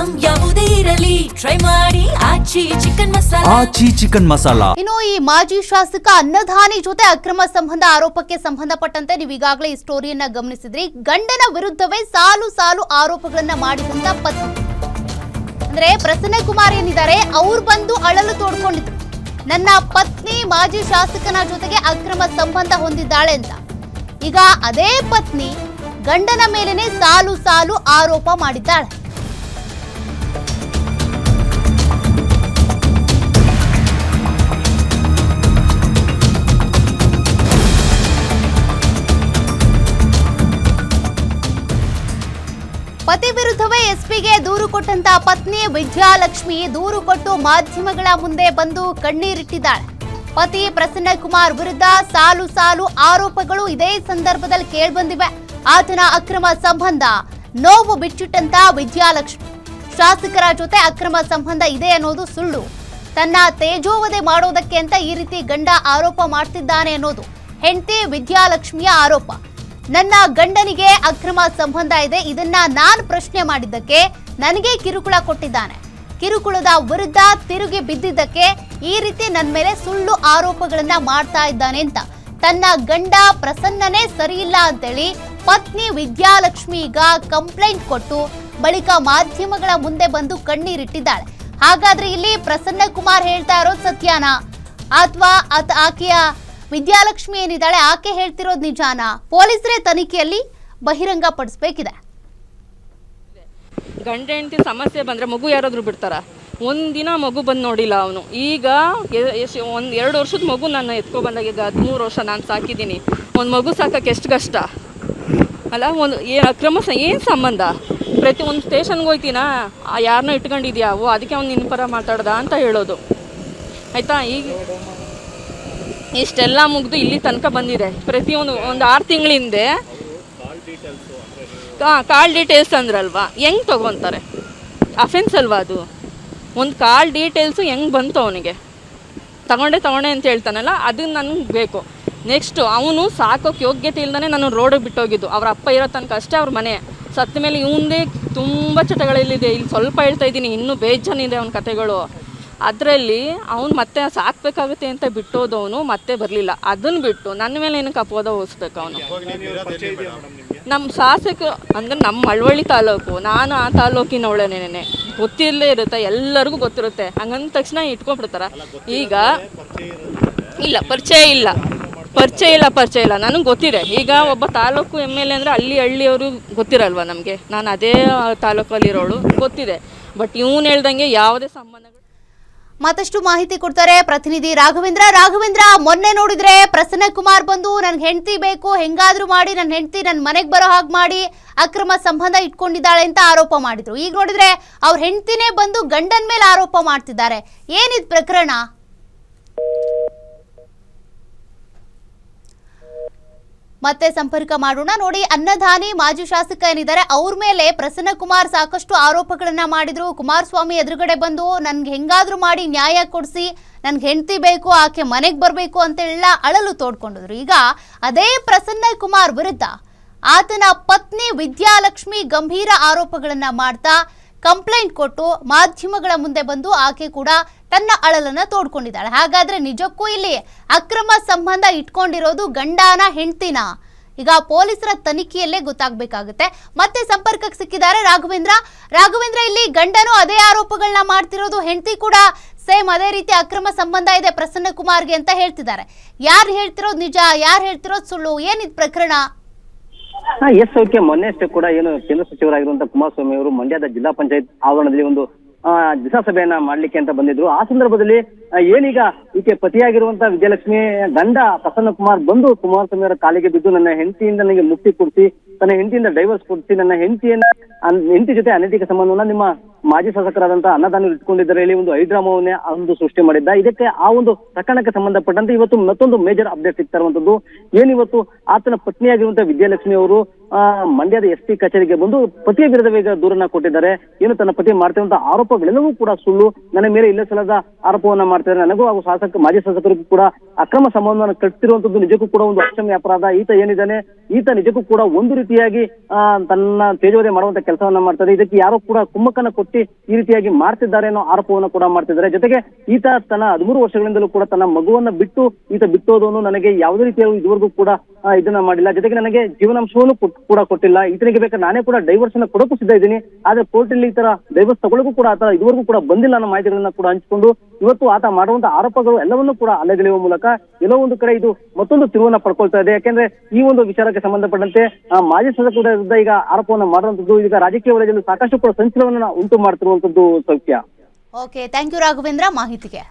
Item ಯಾವುದೇ ಇರಲಿ try ಮಾಡಿ ಆಚಿ ಚಿಕನ್ ಮಸಾಲಾ. ಇನ್ನು ಈ ಮಾಜಿ ಶಾಸಕ ಅನ್ನದಾನಿ ಜೊತೆ ಅಕ್ರಮ ಸಂಬಂಧ ಆರೋಪಕ್ಕೆ ಸಂಬಂಧಪಟ್ಟಂತೆ ನೀವು ಈಗಾಗಲೇ ಈ ಸ್ಟೋರಿಯನ್ನ ಗಮನಿಸಿದ್ರಿ. ಗಂಡನ ವಿರುದ್ಧವೇ ಸಾಲು ಸಾಲು ಆರೋಪಗಳನ್ನ ಮಾಡಿದಂತ ಪತ್ನಿ ಅಂದ್ರೆ ಪ್ರಸನ್ನ ಕುಮಾರ್ ಏನಿದ್ದಾರೆ, ಅವ್ರು ಬಂದು ಅಳಲು ತೋಡ್ಕೊಂಡಿದ್ರು. ನನ್ನ ಪತ್ನಿ ಮಾಜಿ ಶಾಸಕನ ಜೊತೆಗೆ ಅಕ್ರಮ ಸಂಬಂಧ ಹೊಂದಿದ್ದಾಳೆ ಅಂತ. ಈಗ ಅದೇ ಪತ್ನಿ ಗಂಡನ ಮೇಲೇನೆ ಸಾಲು ಸಾಲು ಆರೋಪ ಮಾಡಿದ್ದಾಳೆ. ಪತಿ ವಿರುದ್ಧವೇ ಎಸ್ಪಿಗೆ ದೂರು ಕೊಟ್ಟಂತ ಪತ್ನಿ ವಿಜಯಲಕ್ಷ್ಮಿ ದೂರು ಕೊಟ್ಟು ಮಾಧ್ಯಮಗಳ ಮುಂದೆ ಬಂದು ಕಣ್ಣೀರಿಟ್ಟಿದ್ದಾಳೆ. ಪತಿ ಪ್ರಸನ್ನ ಕುಮಾರ್ ವಿರುದ್ಧ ಸಾಲು ಸಾಲು ಆರೋಪಗಳು ಇದೇ ಸಂದರ್ಭದಲ್ಲಿ ಕೇಳಿಬಂದಿವೆ. ಆತನ ಅಕ್ರಮ ಸಂಬಂಧ ನೋವು ಬಿಚ್ಚಿಟ್ಟಂತ ವಿಜಯಲಕ್ಷ್ಮಿ ಶಾಸಕರ ಜೊತೆ ಅಕ್ರಮ ಸಂಬಂಧ ಇದೆ ಅನ್ನೋದು ಸುಳ್ಳು, ತನ್ನ ತೇಜೋವಧೆ ಮಾಡೋದಕ್ಕೆ ಅಂತ ಈ ರೀತಿ ಗಂಡ ಆರೋಪ ಮಾಡ್ತಿದ್ದಾನೆ ಅನ್ನೋದು ಹೆಂಡತಿ ವಿಜಯಲಕ್ಷ್ಮಿಯ ಆರೋಪ. ನನ್ನ ಗಂಡನಿಗೆ ಅಕ್ರಮ ಸಂಬಂಧ ಇದೆ, ಇದನ್ನ ನಾನು ಪ್ರಶ್ನೆ ಮಾಡಿದ್ದಕ್ಕೆ ನನಗೆ ಕಿರುಕುಳ ಕೊಟ್ಟಿದ್ದಾನೆ, ಕಿರುಕುಳದ ವಿರುದ್ಧ ತಿರುಗಿ ಬಿದ್ದಿದ್ದಕ್ಕೆ ಈ ರೀತಿ ನನ್ನ ಮೇಲೆ ಸುಳ್ಳು ಆರೋಪಗಳನ್ನ ಮಾಡ್ತಾ ಇದ್ದಾನೆ ಅಂತ ತನ್ನ ಗಂಡ ಪ್ರಸನ್ನನೇ ಸರಿಯಿಲ್ಲ ಅಂತೇಳಿ ಪತ್ನಿ ವಿಜಯಲಕ್ಷ್ಮಿ ಈಗ ಕಂಪ್ಲೇಂಟ್ ಕೊಟ್ಟು ಬಳಿಕ ಮಾಧ್ಯಮಗಳ ಮುಂದೆ ಬಂದು ಕಣ್ಣೀರಿಟ್ಟಿದ್ದಾಳೆ. ಹಾಗಾದ್ರೆ ಇಲ್ಲಿ ಪ್ರಸನ್ನ ಕುಮಾರ್ ಹೇಳ್ತಾ ಇರೋದು ಸತ್ಯನಾ ಅಥವಾ ಆಕೆಯ ವಿಜಯಲಕ್ಷ್ಮಿ ಏನಿದ್ದಾಳೆ ಆಕೆ ಹೇಳ್ತಿರೋದು ನಿಜಾನಾ? ಪೊಲೀಸರೇ ತನಿಖೆಯಲ್ಲಿ ಬಹಿರಂಗ ಪಡಿಸಬೇಕಿದೆ. ಗಂಡ ಹೆಂಡತಿ ಸಮಸ್ಯೆ ಬಂದರೆ ಮಗು ಯಾರಾದರೂ ಬಿಡ್ತಾರ? ಒಂದಿನ ಮಗು ಬಂದು ನೋಡಿಲ್ಲ ಅವನು. ಈಗ 2 ವರ್ಷದ ಮಗು ನಾನು ಎತ್ಕೊಬಂದಾಗ, ಈಗ 13 ವರ್ಷ ನಾನು ಸಾಕಿದ್ದೀನಿ. ಒಂದು ಮಗು ಸಾಕಕ್ಕೆ ಎಷ್ಟು ಕಷ್ಟ ಅಲ್ಲ? ಏನು ಅಕ್ರಮ ಏನು ಸಂಬಂಧ? ಪ್ರತಿ ಒಂದು ಸ್ಟೇಷನ್ಗೆ ಹೋಗ್ತೀನಾ, ಯಾರನ್ನೋ ಇಟ್ಕೊಂಡಿದ್ಯಾ, ಅದಕ್ಕೆ ಅವ್ನು ನಿನ್ನ ಪರ ಮಾತಾಡ್ದ ಅಂತ ಹೇಳೋದು ಆಯಿತಾ. ಈಗ ಇಷ್ಟೆಲ್ಲ ಮುಗಿದು ಇಲ್ಲಿ ತನಕ ಬಂದಿದೆ. ಪ್ರತಿಯೊಂದು 6 ತಿಂಗಳ ಹಿಂದೆ ಕಾಲ್ ಡೀಟೇಲ್ಸ್ ಅಂದ್ರಲ್ವಾ, ಹೆಂಗೆ ತೊಗೊತಾರೆ? ಅಫೆನ್ಸ್ ಅಲ್ವಾ ಅದು? ಒಂದು ಕಾಲ್ ಡೀಟೇಲ್ಸು ಹೆಂಗೆ ಬಂತು ಅವನಿಗೆ? ತಗೊಂಡೆ ಅಂತ ಹೇಳ್ತಾನಲ್ಲ, ಅದನ್ನು ನನಗೆ ಬೇಕು. ನೆಕ್ಸ್ಟು ಅವನು ಸಾಕೋಕ್ಕೆ ಯೋಗ್ಯತೆ ಇಲ್ದೇ ನಾನು ರೋಡಿಗೆ ಬಿಟ್ಟೋಗಿದ್ದು. ಅವ್ರ ಅಪ್ಪ ಇರೋ ತನಕ ಅಷ್ಟೇ ಅವ್ರ ಮನೆ. ಸತ್ತ ಮೇಲೆ ಇವಂದೇ ತುಂಬ ಚಟಗಳಲ್ಲಿದೆ. ಇಲ್ಲಿ ಸ್ವಲ್ಪ ಹೇಳ್ತಾ ಇದ್ದೀನಿ, ಇನ್ನೂ ಬೇಜಾನಿದೆ ಅವನ ಕತೆಗಳು. ಅದರಲ್ಲಿ ಅವ್ನು ಮತ್ತೆ ಸಾಕಬೇಕಾಗುತ್ತೆ ಅಂತ ಬಿಟ್ಟೋದವನು ಮತ್ತೆ ಬರಲಿಲ್ಲ. ಅದನ್ನು ಬಿಟ್ಟು ನನ್ನ ಮೇಲೆ ಏನಕ್ಕೆ ಅಪವಾದ ಹೊರಿಸ್ಬೇಕು ಅವನು? ನಮ್ಮ ಶಾಸಕರು ಅಂದರೆ ನಮ್ಮ ಮಳವಳ್ಳಿ ತಾಲೂಕು, ನಾನು ಆ ತಾಲೂಕಿನವಳೇನೆ, ಗೊತ್ತಿರಲೇ ಇರುತ್ತೆ, ಎಲ್ಲರಿಗೂ ಗೊತ್ತಿರುತ್ತೆ. ಹಂಗಂದ ತಕ್ಷಣ ಇಟ್ಕೊಂಡ್ಬಿಡ್ತಾರ. ಈಗ ಇಲ್ಲ ಪರಿಚಯ ಇಲ್ಲ ನನಗೆ ಗೊತ್ತಿದೆ. ಈಗ ಒಬ್ಬ ತಾಲೂಕು MLA ಅಂದರೆ ಹಳ್ಳಿಯವರು ಗೊತ್ತಿರಲ್ವ ನಮಗೆ? ನಾನು ಅದೇ ತಾಲೂಕಲ್ಲಿರೋಳು, ಗೊತ್ತಿದೆ. ಬಟ್ ಇವನು ಹೇಳ್ದಂಗೆ ಯಾವುದೇ ಸಂಬಂಧಗಳು. ಮತ್ತಷ್ಟು ಮಾಹಿತಿ ಕೊಡ್ತಾರೆ ಪ್ರತಿನಿಧಿ ರಾಘವೇಂದ್ರ. ಮೊನ್ನೆ ನೋಡಿದ್ರೆ ಪ್ರಸನ್ನ ಕುಮಾರ್ ಬಂದು ನನ್ಗೆ ಹೆಂಡತಿ ಬೇಕು, ಹೆಂಗಾದ್ರೂ ಮಾಡಿ ನನ್ನ ಹೆಂಡತಿ ನನ್ನ ಮನೆಗೆ ಬರೋ ಹಾಗೆ ಮಾಡಿ ಅಕ್ರಮ ಸಂಬಂಧ ಇಟ್ಕೊಂಡಿದ್ದಾಳೆ ಅಂತ ಆರೋಪ ಮಾಡಿದ್ರು. ಈಗ ನೋಡಿದ್ರೆ ಅವ್ರ ಹೆಂಡತಿನೇ ಬಂದು ಗಂಡನ ಮೇಲೆ ಆರೋಪ ಮಾಡ್ತಿದ್ದಾರೆ. ಏನಿದ್ ಪ್ರಕರಣ? ಮತ್ತೆ ಸಂಪರ್ಕ ಮಾಡೋಣ. ನೋಡಿ, ಅನ್ನದಾನಿ ಮಾಜಿ ಶಾಸಕ ಏನಿದ್ದಾರೆ ಅವ್ರ ಮೇಲೆ ಪ್ರಸನ್ನ ಕುಮಾರ್ ಸಾಕಷ್ಟು ಆರೋಪಗಳನ್ನ ಮಾಡಿದ್ರು. ಕುಮಾರಸ್ವಾಮಿ ಎದುರುಗಡೆ ಬಂದು ನನ್ಗೆ ಹೆಂಗಾದ್ರೂ ಮಾಡಿ ನ್ಯಾಯ ಕೊಡಿಸಿ, ನನ್ಗೆ ಹೆಂಡತಿ ಬೇಕು, ಆಕೆ ಮನೆಗೆ ಬರಬೇಕು ಅಂತೆಲ್ಲ ಅಳಲು ತೋಡ್ಕೊಂಡಿದ್ರು. ಈಗ ಅದೇ ಪ್ರಸನ್ನ ಕುಮಾರ್ ವಿರುದ್ಧ ಆತನ ಪತ್ನಿ ವಿಜಯಲಕ್ಷ್ಮಿ ಗಂಭೀರ ಆರೋಪಗಳನ್ನ ಮಾಡ್ತಾ ಕಂಪ್ಲೇಂಟ್ ಕೊಟ್ಟು ಮಾಧ್ಯಮಗಳ ಮುಂದೆ ಬಂದು ಆಕೆ ಕೂಡ ತನ್ನ ಅಳಲನ್ನ ತೋಡ್ಕೊಂಡಿದ್ದಾಳೆ. ಹಾಗಾದ್ರೆ ನಿಜಕ್ಕೂ ಇಲ್ಲಿ ಅಕ್ರಮ ಸಂಬಂಧ ಇಟ್ಕೊಂಡಿರೋದು ಗಂಡನ ಹೆಂಡತಿನ? ಈಗ ಪೊಲೀಸರ ತನಿಖೆಯಲ್ಲೇ ಗೊತ್ತಾಗಬೇಕಾಗುತ್ತೆ. ಮತ್ತೆ ಸಂಪರ್ಕಕ್ಕೆ ಸಿಕ್ಕಿದ್ದಾರೆ ರಾಘವೇಂದ್ರ. ಇಲ್ಲಿ ಗಂಡನು ಅದೇ ಆರೋಪಗಳನ್ನ ಮಾಡ್ತಿರೋದು, ಹೆಂಡತಿ ಕೂಡ ಸೇಮ್ ಅದೇ ರೀತಿ ಅಕ್ರಮ ಸಂಬಂಧ ಇದೆ ಪ್ರಸನ್ನ ಕುಮಾರ್ಗೆ ಅಂತ ಹೇಳ್ತಿದ್ದಾರೆ. ಯಾರು ಹೇಳ್ತಿರೋದು ನಿಜ, ಯಾರು ಹೇಳ್ತಿರೋದು ಸುಳ್ಳು? ಏನಿದ್ ಪ್ರಕರಣ? ಎಸ್ ಓಕೆ, ಮೊನ್ನೆ ಅಷ್ಟೇ ಕೂಡ ಏನು ಕೇಂದ್ರ ಸಚಿವರಾಗಿರುವಂತಹ ಕುಮಾರಸ್ವಾಮಿ ಅವರು ಮಂಡ್ಯದ ಜಿಲ್ಲಾ ಪಂಚಾಯತ್ ಆವರಣದಲ್ಲಿ ಒಂದು ದಿಶಾ ಸಭೆಯನ್ನ ಮಾಡ್ಲಿಕ್ಕೆ ಅಂತ ಬಂದಿದ್ರು. ಆ ಸಂದರ್ಭದಲ್ಲಿ ಏನೀಗ ಈಕೆ ಪತಿಯಾಗಿರುವಂತಹ ವಿಜಯಲಕ್ಷ್ಮಿ ಗಂಡ ಪ್ರಸನ್ನ ಕುಮಾರ್ ಬಂದು ಕುಮಾರಸ್ವಾಮಿ ಅವರ ಕಾಲಿಗೆ ಬಿದ್ದು ನನ್ನ ಹೆಂಡತಿಯಿಂದ ನನಗೆ ಮುಕ್ತಿ ಕೊಡಿಸಿ, ತನ್ನ ಹೆಂಡತಿಯಿಂದ ಡೈವರ್ಸ್ ಕೊಡಿಸಿ, ನನ್ನ ಹೆಂಡತಿ ಜೊತೆ ಅನೈತಿಕ ಸಂಬಂಧವನ್ನ ನಿಮ್ಮ ಮಾಜಿ ಶಾಸಕರಾದಂತಹ ಅನ್ನದಾನಿ ಇಟ್ಕೊಂಡಿದ್ದಾರೆ ಹೇಳಿ ಒಂದು ಹೈಡ್ರಾಮಾವನ್ನೇ ಒಂದು ಸೃಷ್ಟಿ ಮಾಡಿದ್ದ. ಇದಕ್ಕೆ ಆ ಒಂದು ಪ್ರಕರಣಕ್ಕೆ ಸಂಬಂಧಪಟ್ಟಂತೆ ಇವತ್ತು ಮತ್ತೊಂದು ಮೇಜರ್ ಅಪ್ಡೇಟ್ ಸಿಗ್ತಾ ಇರುವಂತದ್ದು. ಏನಿವತ್ತು ಆತನ ಪತ್ನಿಯಾಗಿರುವಂತಹ ವಿಜಯಲಕ್ಷ್ಮಿ ಅವರು ಮಂಡ್ಯದ SP ಕಚೇರಿಗೆ ಬಂದು ಪತಿಯ ವಿರುದ್ಧ ದೂರನ್ನ ಕೊಟ್ಟಿದ್ದಾರೆ. ಏನು ತನ್ನ ಪತಿ ಮಾಡ್ತಿರುವಂತಹ ಆರೋಪಗಳೆಲ್ಲವೂ ಕೂಡ ಸುಳ್ಳು, ನನ್ನ ಮೇಲೆ ಇಲ್ಲ ಸಲ್ಲದ ಆರೋಪವನ್ನ ಮಾಡ್ತಿದ್ದಾರೆ, ನನಗೂ ಹಾಗೂ ಮಾಜಿ ಶಾಸಕರಿಗೂ ಕೂಡ ಅಕ್ರಮ ಸಂಬಂಧವನ್ನು ಕಟ್ಟಿರುವಂತದ್ದು ನಿಜಕ್ಕೂ ಕೂಡ ಒಂದು ಅಕ್ಷಮ್ಯ ಅಪರಾಧ. ಈತ ನಿಜಕ್ಕೂ ಕೂಡ ಒಂದು ರೀತಿಯಾಗಿ ತನ್ನ ತೇಜೋವಧೆ ಮಾಡುವಂತ ಕೆಲಸವನ್ನ ಮಾಡ್ತಾರೆ. ಇದಕ್ಕೆ ಯಾರೋ ಕೂಡ ಕುಮ್ಮಕ್ಕನ್ನ ಕೊಟ್ಟು ಕೊಟ್ಟು ಈ ರೀತಿಯಾಗಿ ಮಾಡ್ತಿದ್ದಾರೆ ಅನ್ನೋ ಆರೋಪವನ್ನು ಕೂಡ ಮಾಡ್ತಿದ್ದಾರೆ. ಜೊತೆಗೆ ಈತ ತನ್ನ 13 ವರ್ಷಗಳಿಂದಲೂ ಕೂಡ ತನ್ನ ಮಗುವನ್ನ ಬಿಟ್ಟು ಈತ ಬಿಟ್ಟೋದನ್ನು ನನಗೆ ಯಾವುದೇ ರೀತಿಯ ಇದುವರೆಗೂ ಕೂಡ ಇದನ್ನ ಮಾಡಿಲ್ಲ. ಜೊತೆಗೆ ನನಗೆ ಜೀವನಾಂಶವನ್ನು ಕೂಡ ಕೊಟ್ಟಿಲ್ಲ. ಈತನಿಗೆ ಬೇಕಾದ್ರೆ ನಾನೇ ಕೂಡ ಡೈವರ್ಸ್ ಅನ್ನ ಕೊಡೋಕ್ಕೂ ಸಿದ್ಧ ಇದ್ದೀನಿ. ಆದ್ರೆ ಕೋರ್ಟ್ ಅಲ್ಲಿ ಈ ತರ ಡೈವರ್ಸ್ ತಗೊಳ್ಳೋಕ್ಕೂ ಕೂಡ ಆತ ಇದುವರೆಗೂ ಕೂಡ ಬಂದಿಲ್ಲ ಅನ್ನೋ ಮಾಹಿತಿಗಳನ್ನ ಕೂಡ ಹಂಚಿಕೊಂಡು ಇವತ್ತು ಆತ ಮಾಡುವಂತ ಆರೋಪಗಳು ಎಲ್ಲವನ್ನೂ ಕೂಡ ಅಲೆಗೆಳೆಯುವ ಮೂಲಕ ಎಲ್ಲೋ ಒಂದು ಕಡೆ ಇದು ಮತ್ತೊಂದು ತಿರುವನ್ನ ಪಡ್ಕೊಳ್ತಾ ಇದೆ. ಯಾಕೆಂದ್ರೆ ಈ ಒಂದು ವಿಚಾರಕ್ಕೆ ಸಂಬಂಧಪಟ್ಟಂತೆ ಮಾಜಿ ಸದಸ್ಯರ ವಿರುದ್ಧ ಈಗ ಆರೋಪವನ್ನು ಮಾಡುವಂತದ್ದು ಈಗ ರಾಜಕೀಯ ವಲಯದಲ್ಲಿ ಸಾಕಷ್ಟು ಕೂಡ ಸಂಚಲನವನ್ನ ಉಂಟು ಮಾಡ್ತಿರುವಂತದ್ದು ಸೌಖ್ಯ. ಓಕೆ, ಥ್ಯಾಂಕ್ ಯು ರಾಘವೇಂದ್ರ ಮಾಹಿತಿಗೆ.